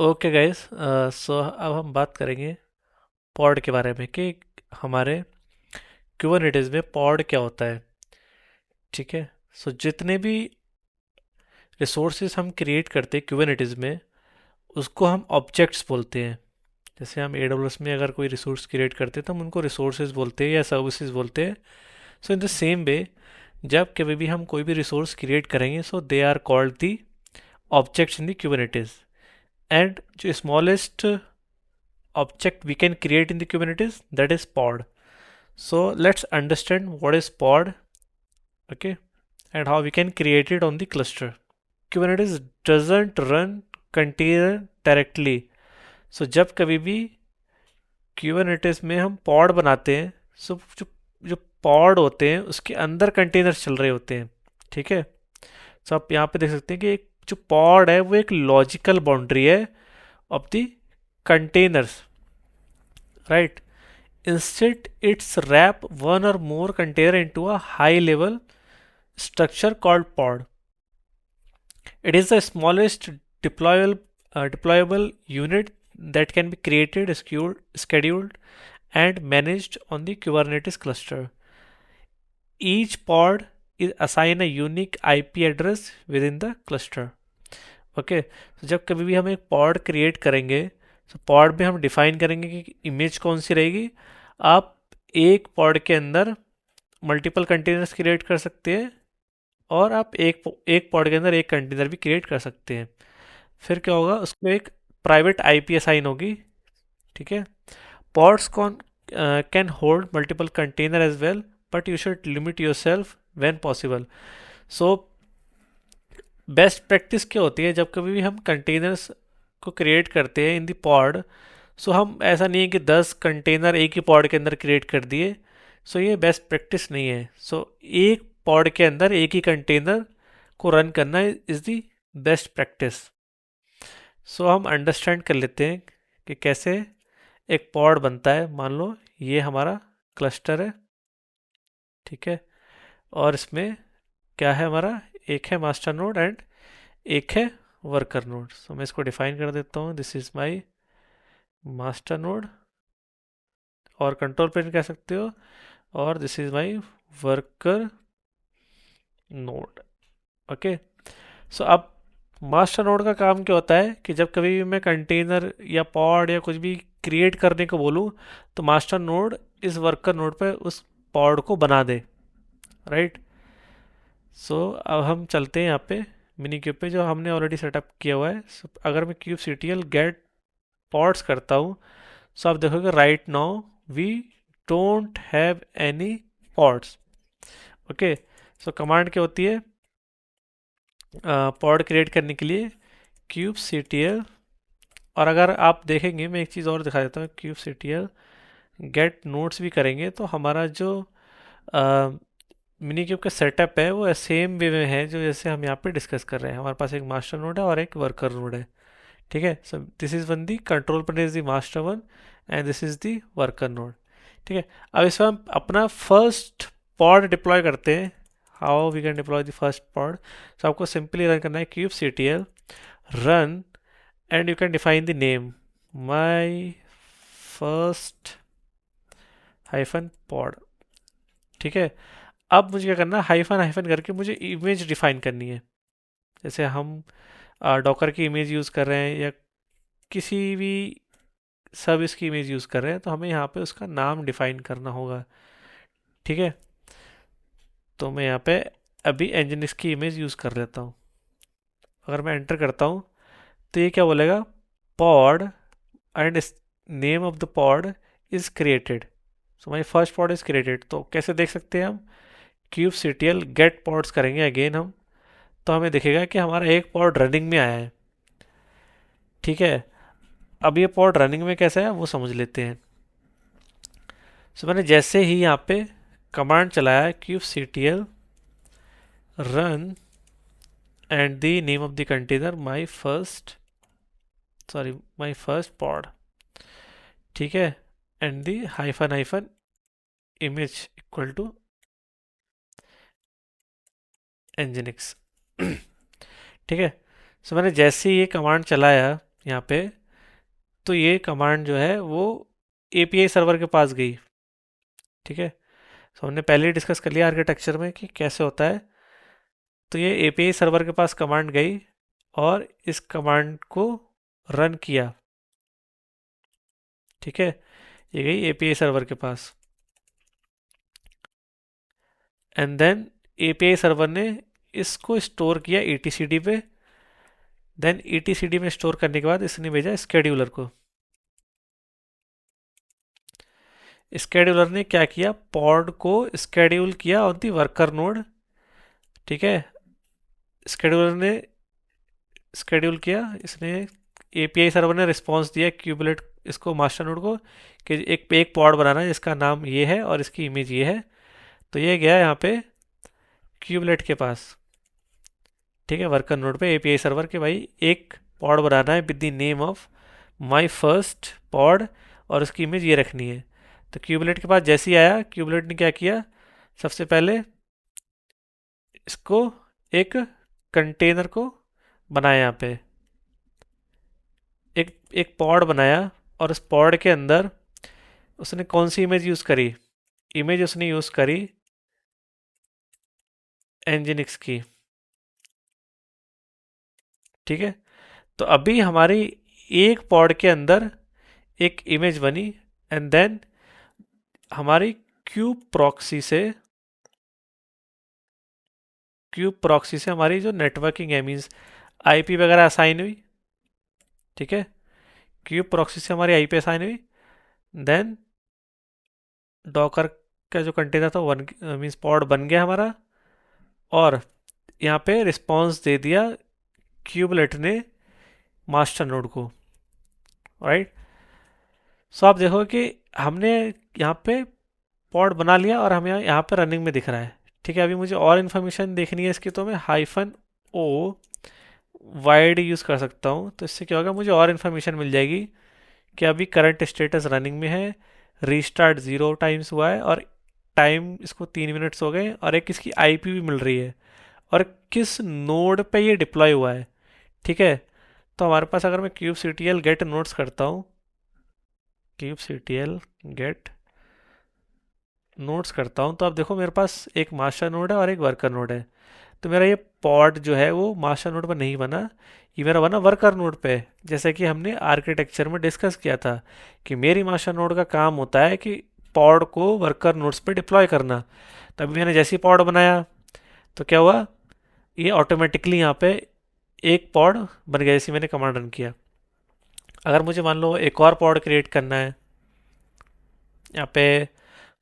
Okay guys, सो अब हम बात करेंगे पॉड के बारे में कि हमारे क्यूबरनेटिस में पॉड क्या होता है। ठीक है। सो जितने भी रिसोर्सेज हम क्रिएट करते हैं क्यूबरनेटिस में, उसको हम ऑब्जेक्ट्स बोलते हैं। जैसे हम AWS में अगर कोई रिसोर्स क्रिएट करते हैं तो हम उनको रिसोर्सेज बोलते हैं या सर्विसेज बोलते हैं। सो इन द सेम वे, जब कभी भी हम कोई भी रिसोर्स क्रिएट करेंगे, so they are called the objects in the Kubernetes. And जो smallest object we can create in the Kubernetes, that is pod. So let's understand what is pod, okay, and how we can create it on the cluster. Kubernetes doesn't run container directly. So जब कभी भी Kubernetes में हम pod बनाते हैं, so जो जो pod होते हैं उसके अंदर कंटेनर्स चल रहे होते हैं। ठीक है। तो आप यहाँ पे देख सकते हैं कि एक जो pod है वो एक लॉजिकल बाउंड्री है of the containers, right. Instead, it's wrap one or more container into a high-level structure called pod. It is the smallest deployable unit that can be created, scheduled, and managed on the Kubernetes cluster. Each pod is assign a unique IP address within the cluster. Okay, तो जब कभी भी हम एक pod create करेंगे, तो pod में हम डिफाइन करेंगे कि इमेज कौन सी रहेगी। आप एक पॉड के अंदर मल्टीपल कंटेनर्स क्रिएट कर सकते हैं, और आप एक एक पॉड के अंदर एक कंटेनर भी क्रिएट कर सकते हैं। फिर क्या होगा, उसको एक प्राइवेट आईपी असाइन होगी। ठीक है। पॉड्स कौन can hold multiple container as well, but you should limit yourself when possible. So best practice क्या होती है, जब कभी भी हम कंटेनर्स को क्रिएट करते हैं इन दी पॉड, सो हम ऐसा नहीं है कि 10 कंटेनर एक ही पॉड के अंदर क्रिएट कर दिए। सो ये बेस्ट प्रैक्टिस नहीं है। सो एक पॉड के अंदर एक ही कंटेनर को रन करना इज़ दी बेस्ट प्रैक्टिस। सो हम अंडरस्टैंड कर लेते हैं कि कैसे एक पॉड बनता है। मान लो ये हमारा क्लस्टर है। ठीक है। और इसमें क्या है हमारा, एक है मास्टर नोड एंड एक है वर्कर नोड। सो मैं इसको डिफाइन कर देता हूँ, this is my master node, और कंट्रोल प्लेन कह सकते हो, और this is my worker node. Okay. So अब मास्टर नोड का काम क्या होता है कि जब कभी भी मैं कंटेनर या पॉड या कुछ भी क्रिएट करने को बोलूँ, तो मास्टर नोड इस वर्कर नोड पे उस पॉड को बना दे, राइट। सो अब हम चलते हैं यहाँ पे मिनी क्यूब पे जो हमने ऑलरेडी सेटअप किया हुआ है। अगर मैं kubectl गेट पॉड्स करता हूँ, सो आप देखोगे right now we don't have any pods. Okay. So command क्या होती है पॉड क्रिएट करने के लिए, kubectl। और अगर आप देखेंगे, मैं एक चीज़ और दिखा देता हूँ, kubectl गेट नोट्स भी करेंगे तो हमारा जो मिनी क्यूब का सेटअप है वो सेम वे में है जो जैसे हम यहाँ पे डिस्कस कर रहे हैं। हमारे पास एक मास्टर नोड है और एक वर्कर नोड है। ठीक है। So this is one the control plane is the master one, and this is the worker node. ठीक है। अब इसमें हम अपना फर्स्ट पॉड डिप्लॉय करते हैं। How we can deploy the first pod. So आपको सिंपली रन करना है kubectl run, and you can define the name my first hyphen pod. ठीक है। अब मुझे क्या करना है, हाइफन हाइफन करके मुझे इमेज डिफाइन करनी है। जैसे हम डॉकर की इमेज यूज़ कर रहे हैं या किसी भी सर्विस की इमेज यूज़ कर रहे हैं, तो हमें यहाँ पे उसका नाम डिफाइन करना होगा। ठीक है। तो मैं यहाँ पे अभी एनजिनिक्स की इमेज यूज़ कर लेता हूँ। अगर मैं एंटर करता हूँ तो ये क्या बोलेगा, pod and name of the pod is created. So my first pod is created. तो कैसे देख सकते हैं हम, kubectl गेट पॉड्स करेंगे अगेन हम, तो हमें दिखेगा कि हमारा एक पॉड रनिंग में आया है। ठीक है। अब ये पॉड रनिंग में कैसा है वो समझ लेते हैं। सो मैंने जैसे ही यहाँ पे कमांड चलाया kubectl run and the name of the container my first pod. ठीक है। And the hyphen hyphen image equal to nginx. ठीक है। सो मैंने जैसे ही ये कमांड चलाया, यहाँ पे, तो ये कमांड जो है वो एपीआई सर्वर के पास गई। ठीक है, तो हमने पहले ही डिस्कस कर लिया आर्किटेक्चर में कि कैसे होता है। तो ये एपीआई सर्वर के पास कमांड गई और इस कमांड को रन किया। ठीक है, ये गई एपीआई सर्वर के पास, एंड देन एपीआई सर्वर ने इसको स्टोर किया ईटीसीडी पे। देन ईटीसीडी में स्टोर करने के बाद इसने भेजा स्केड्यूलर को। स्केड्यूलर ने क्या किया, पॉड को स्केड्यूल किया ऑन दी वर्कर नोड। ठीक है, स्केड्यूलर ने स्केड्यूल किया, इसने एपीआई सर्वर ने रिस्पॉन्स दिया क्यूबलेट इसको मास्टर नोड को कि एक पॉड बनाना है जिसका नाम ये है और इसकी इमेज ये है। तो ये गया यहाँ पे क्यूबलेट के पास। ठीक है, वर्कर नोड पे एपीआई सर्वर के भाई एक पॉड बनाना है with the name of my first pod और उसकी इमेज ये रखनी है। तो क्यूबलेट के पास जैसे ही आया, क्यूबलेट ने क्या किया, सबसे पहले इसको एक कंटेनर को बनाया, यहाँ पे एक एक पॉड बनाया, और उस पॉड के अंदर उसने कौन सी इमेज यूज़ करी, इमेज उसने यूज़ करी एनजिनिक्स की। ठीक है, तो अभी हमारी एक पॉड के अंदर एक इमेज बनी, एंड देन हमारी क्यूब प्रॉक्सी से हमारी जो नेटवर्किंग है, मीन्स आईपी वगैरह असाइन हुई। ठीक है, क्यूब प्रॉक्सी से हमारी आईपी असाइन हुई, देन डॉकर का जो कंटेनर था वन मीन्स पॉड बन गया हमारा, और यहाँ पे रिस्पॉन्स दे दिया क्यूबलेट ने मास्टर नोड को। राइट, सो आप देखो कि हमने यहाँ पे पॉड बना लिया और हमें यहाँ पे रनिंग में दिख रहा है। ठीक है, अभी मुझे और इन्फॉर्मेशन देखनी है इसकी, तो मैं -o वाइड यूज़ कर सकता हूँ। तो इससे क्या होगा, मुझे और इन्फॉर्मेशन मिल जाएगी कि अभी करंट स्टेटस रनिंग में है, रीस्टार्ट 0 टाइम्स हुआ है, और टाइम इसको 3 मिनट्स हो गए, और एक इसकी आईपी भी मिल रही है, और किस नोड पे ये डिप्लॉय हुआ है। ठीक है, तो हमारे पास अगर मैं kubectl गेट नोड्स करता हूँ, kubectl गेट नोड्स करता हूँ, तो आप देखो मेरे पास एक मास्टर नोड है और एक वर्कर नोड है। तो मेरा ये पॉड जो है वो मास्टर नोड पर नहीं बना, ये मेरा बना वर्कर नोड पे। जैसे कि हमने आर्किटेक्चर में डिस्कस किया था कि मेरी मास्टर नोड का काम होता है कि पॉड को वर्कर नोड्स पे डिप्लॉय करना। तभी मैंने जैसे ही पॉड बनाया तो क्या हुआ, ये ऑटोमेटिकली यहाँ पे एक पॉड बन गया जैसे मैंने कमांड रन किया। अगर मुझे मान लो एक और पॉड क्रिएट करना है, यहाँ पे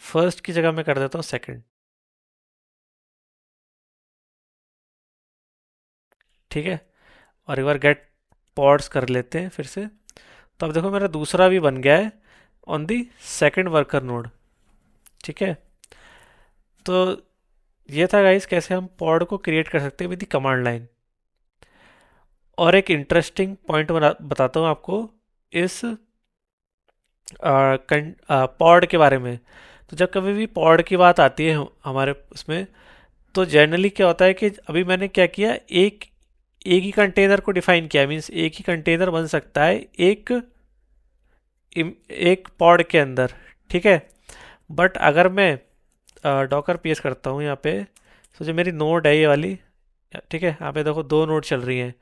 फर्स्ट की जगह मैं कर देता हूँ सेकंड। ठीक है, और एक बार गेट पॉड्स कर लेते हैं फिर से। तो अब देखो मेरा दूसरा भी बन गया है on the second worker node. ठीक है, तो ये था गाइस कैसे हम पॉड को क्रिएट कर सकते हैं विद द कमांड लाइन। और एक इंटरेस्टिंग पॉइंट बताता हूँ आपको इस पॉड के बारे में। तो जब कभी भी पॉड की बात आती है हमारे उसमें, तो जनरली क्या होता है कि अभी मैंने क्या किया, एक एक ही कंटेनर को डिफाइन किया, मीन्स एक ही कंटेनर बन सकता है एक पॉड के अंदर। ठीक है, बट अगर मैं डॉकर पीएस करता हूँ यहाँ पे, तो जो मेरी नोड है ये वाली, ठीक है, यहाँ पे देखो दो नोड चल रही हैं।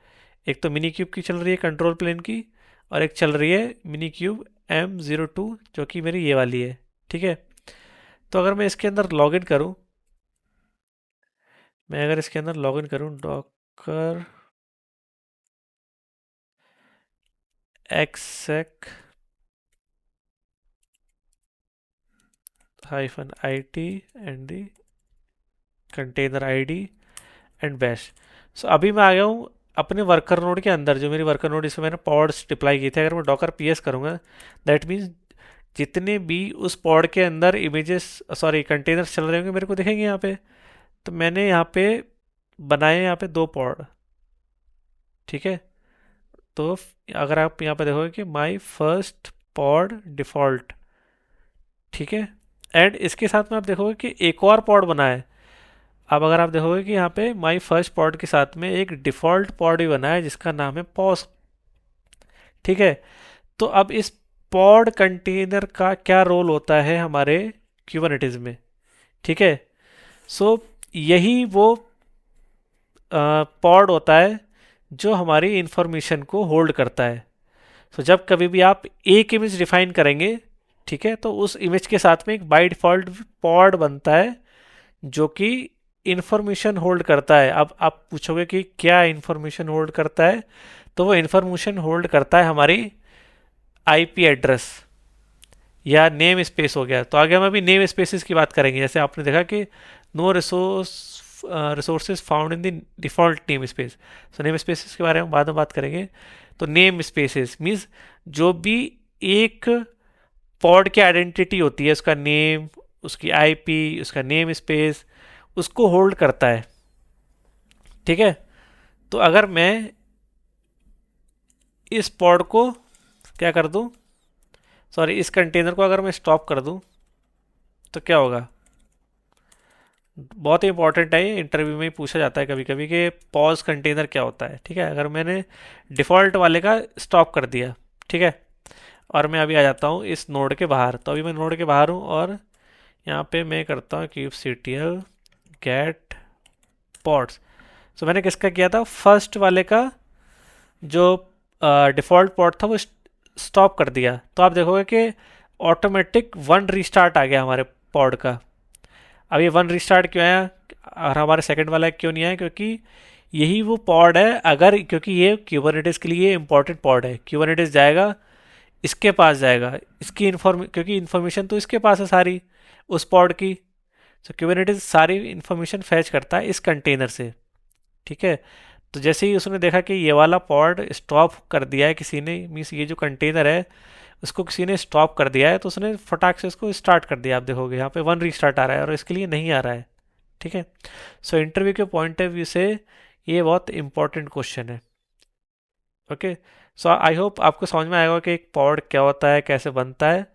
एक तो मिनी क्यूब की चल रही है कंट्रोल प्लेन की, और एक चल रही है मिनी क्यूब M02 जो कि मेरी ये वाली है। ठीक है, तो अगर मैं इसके अंदर लॉगिन करूँ, मैं अगर इसके अंदर लॉगिन करूँ Docker exec -it and the container id and bash. So अभी मैं आ गया हूँ अपने वर्कर नोड के अंदर, जो मेरी वर्कर नोड इसमें मैंने पॉड्स डिप्लाई किए थे। अगर मैं डॉकर पीएस करूँगा, दैट मीन्स जितने भी उस पॉड के अंदर इमेजेस सॉरी कंटेनर्स चल रहे होंगे मेरे को दिखेंगे यहाँ पे। तो मैंने यहाँ पे बनाए यहाँ पे दो पॉड। ठीक है, तो अगर आप यहाँ पे देखोगे कि माई फर्स्ट पॉड डिफ़ॉल्ट। ठीक है, एंड इसके साथ में आप देखोगे कि एक और पॉड बना है। अब अगर आप देखोगे कि यहाँ पे माई फर्स्ट पॉड के साथ में एक डिफ़ॉल्ट पॉड भी बना है जिसका नाम है पॉज। ठीक है। तो अब इस पॉड कंटेनर का क्या रोल होता है हमारे क्यूबरनेटिस में, ठीक है। सो यही वो पॉड होता है जो हमारी इंफॉर्मेशन को होल्ड करता है। तो जब कभी भी आप एक इमेज डिफाइन करेंगे, ठीक है, तो उस इमेज के साथ में एक बाय डिफॉल्ट पॉड बनता है जो कि इंफॉर्मेशन होल्ड करता है। अब आप पूछोगे कि क्या इंफॉर्मेशन होल्ड करता है, तो वो इंफॉर्मेशन होल्ड करता है हमारी आईपी एड्रेस या नेम स्पेस हो गया। तो आगे हम अभी नेम स्पेसेस की बात करेंगे। जैसे आपने देखा कि no resources found in the default namespace. So namespaces के बारे में बाद में बात करेंगे। तो नेम स्पेसेस मीन्स जो भी एक पॉड की आइडेंटिटी होती है, उसका नेम, उसकी आईपी, उसका नेम स्पेस, उसको होल्ड करता है, ठीक है। तो अगर मैं इस पॉड को क्या कर दूं, सॉरी इस कंटेनर को अगर मैं स्टॉप कर दूं तो क्या होगा। बहुत ही इंपॉर्टेंट है, ये इंटरव्यू में ही पूछा जाता है कभी कभी कि पॉज कंटेनर क्या होता है, ठीक है। अगर मैंने डिफ़ॉल्ट वाले का स्टॉप कर दिया, ठीक है, और मैं अभी आ जाता हूँ इस नोड के बाहर। तो अभी मैं नोड के बाहर हूँ और यहाँ पे मैं करता हूँ kubectl गेट पॉड्स। सो मैंने किसका किया था, फर्स्ट वाले का जो डिफ़ॉल्ट पॉड था वो स्टॉप कर दिया। तो आप देखोगे कि ऑटोमेटिक वन रीस्टार्ट आ गया हमारे पॉड का। अब ये वन रिस्टार्ट क्यों आया और हमारे सेकंड वाला क्यों नहीं आया, क्योंकि यही वो पॉड है। अगर क्योंकि ये क्यूबरनेटिस के लिए इंपॉर्टेंट पॉड है, क्यूबरनेटिस जाएगा इसके पास जाएगा, इसकी क्योंकि इन्फॉर्मेशन तो इसके पास है सारी उस पॉड की। तो क्यूबरनेटिस सारी इन्फॉर्मेशन फैच करता है इस कंटेनर से, ठीक है। तो जैसे ही उसने देखा कि ये वाला पॉड स्टॉप कर दिया है किसी ने, मीन्स ये जो कंटेनर है उसको किसी ने स्टॉप कर दिया है, तो उसने फटाक से उसको स्टार्ट कर दिया। आप देखोगे यहाँ पे वन रीस्टार्ट आ रहा है और इसके लिए नहीं आ रहा है, ठीक है। सो इंटरव्यू के पॉइंट ऑफ व्यू से ये बहुत इंपॉर्टेंट क्वेश्चन है। ओके, सो आई होप आपको समझ में आएगा कि एक पॉड क्या होता है, कैसे बनता है।